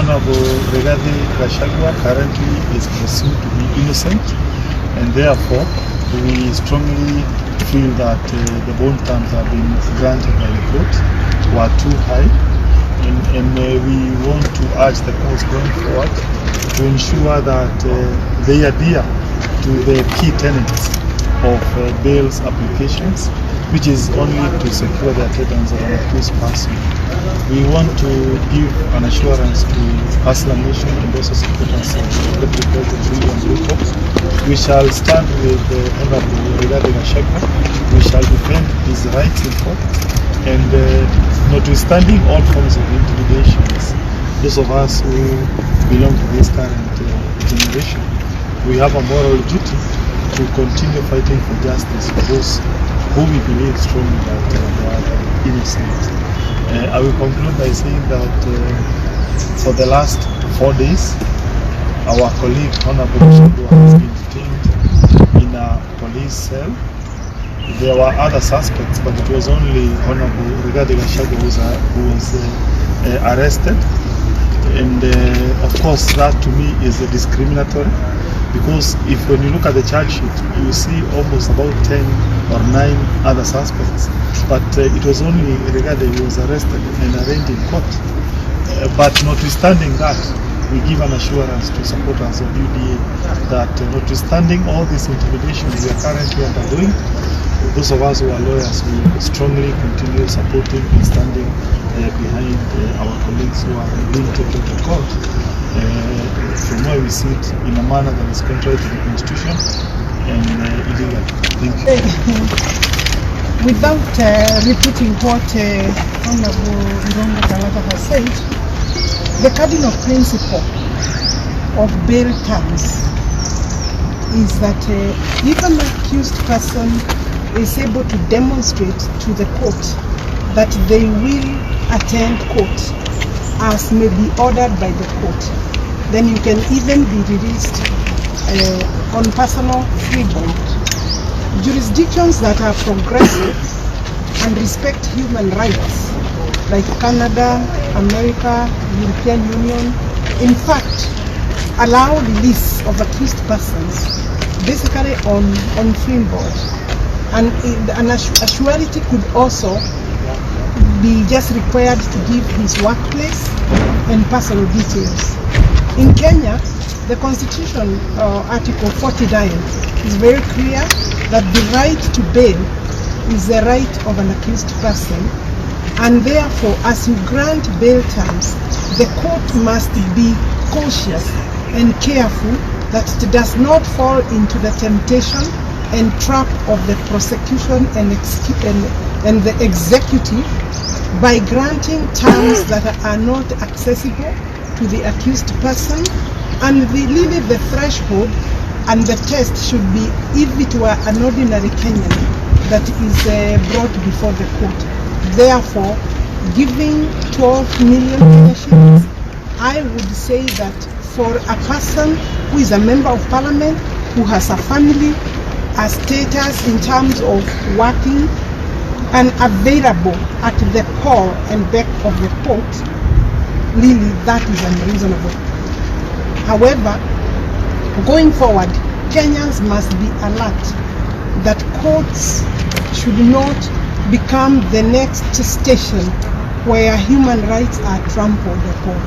Honorable Rigathi Gachagua currently is presumed to be innocent, and therefore we strongly feel that the bond terms have been granted by the court were too high, and we want to urge the courts going forward to ensure that they adhere to the key tenets of bail's applications, which is only to secure the attendance of an accused person. We want to give an assurance to Hustler Nation and also supporters of the President Ruto. We shall stand with Honorable Rigathi Gachagua. We shall defend his rights in court, and notwithstanding all forms of intimidations, those of us who belong to this current generation, we have a moral duty to continue fighting for justice for those who we believe strongly that they are innocent. I will conclude by saying that for the last 4 days, our colleague Honorable Gachagua has been detained in a police cell. There were other suspects, but it was only Honorable Rigathi Gachagua who was arrested. And of course, that to me is discriminatory, because when you look at the charge sheet, you see almost about 10 or 9 other suspects, but it was only Rigathi who was arrested and arraigned in court. But notwithstanding that, we give an assurance to supporters of UDA that notwithstanding all this intimidation we are currently undergoing, those of us who are lawyers will strongly continue supporting and standing behind our colleagues who are being taken to court from where we sit in a manner that is contrary to the Constitution and illegal. Thank you. Without repeating what Honorable Irungu Kang'ata has said, the cardinal principle of bail terms is that if an accused person is able to demonstrate to the court that they will attend court as may be ordered by the court, then you can even be released on personal freedom. Jurisdictions that are progressive and respect human rights, like Canada, America, European Union, in fact, allow release of accused persons basically on free board. And a surety could also be just required to give his workplace and personal details. In Kenya, the Constitution, Article 49, is very clear that the right to bail is the right of an accused person, and therefore, as you grant bail terms, the court must be cautious and careful that it does not fall into the temptation and trap of the prosecution and the executive by granting terms that are not accessible to the accused person, and really the threshold and the test should be if it were an ordinary Kenyan that is brought before the court. Therefore, giving 12 million shillings, I would say that for a person who is a member of parliament, who has a family, a status in terms of working, and available at the call and beck of the court, really that is unreasonable. However, going forward, Kenyans must be alert that courts should not become the next station where human rights are trampled upon.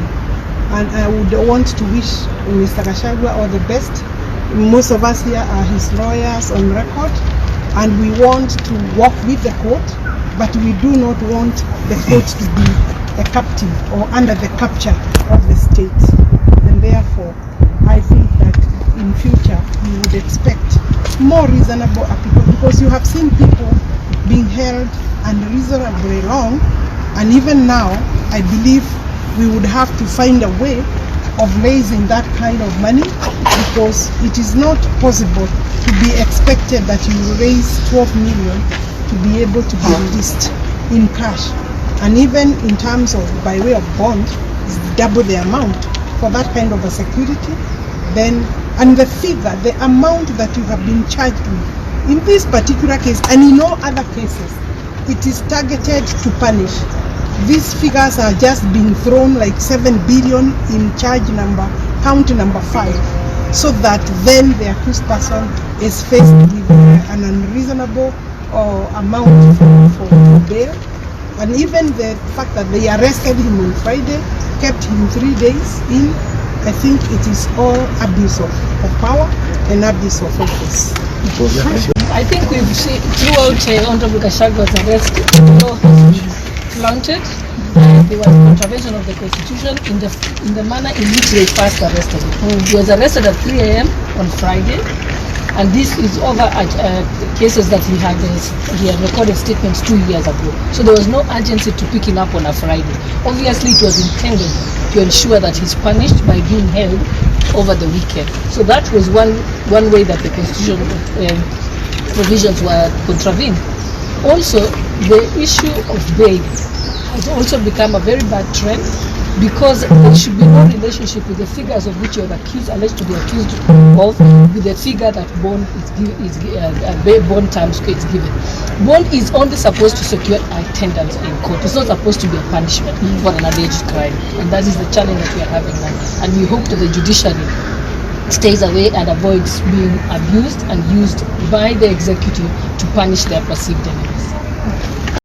And I would want to wish Mr. Gachagua all the best. Most of us here are his lawyers on record, and we want to work with the court, but we do not want the court to be a captive or under the capture of the state. And therefore, I think that in future we would expect more reasonable appeal, because you have seen people being held unreasonably long, and even now I believe we would have to find a way of raising that kind of money, because it is not possible to be expected that you will raise 12 million to be able to be released in cash, and even in terms of by way of bond, is double the amount for that kind of a security. Then, and the figure, the amount that you have been charged with in this particular case and in all other cases, it is targeted to punish these figures are just being thrown like 7 billion in count number 5, so that then the accused person is faced with an unreasonable amount for bail. And even the fact that they arrested him on Friday, kept him 3 days in, I think it is all abuse of power and abuse of office. I think we've seen throughout Honorable Gachagua's arrest, the law has been flaunted. There was contravention of the Constitution in the manner in which they first arrested him. He was arrested at 3 a.m. on Friday, and this is over cases that he had recorded statements 2 years ago. So there was no urgency to pick him up on a Friday. Obviously, it was intended to ensure that he's punished by being held over the weekend. So that was one way that the Constitution provisions were contravened. Also, the issue of bail has also become a very bad trend, because there should be no relationship with the figures of which you're alleged to be accused of, with the figure that bond terms is given. Bond is only supposed to secure attendance in court. It's not supposed to be a punishment for an alleged crime, and that is the challenge that we are having now. And we hope that the judiciary stays away and avoids being abused and used by the executive to punish their perceived enemies.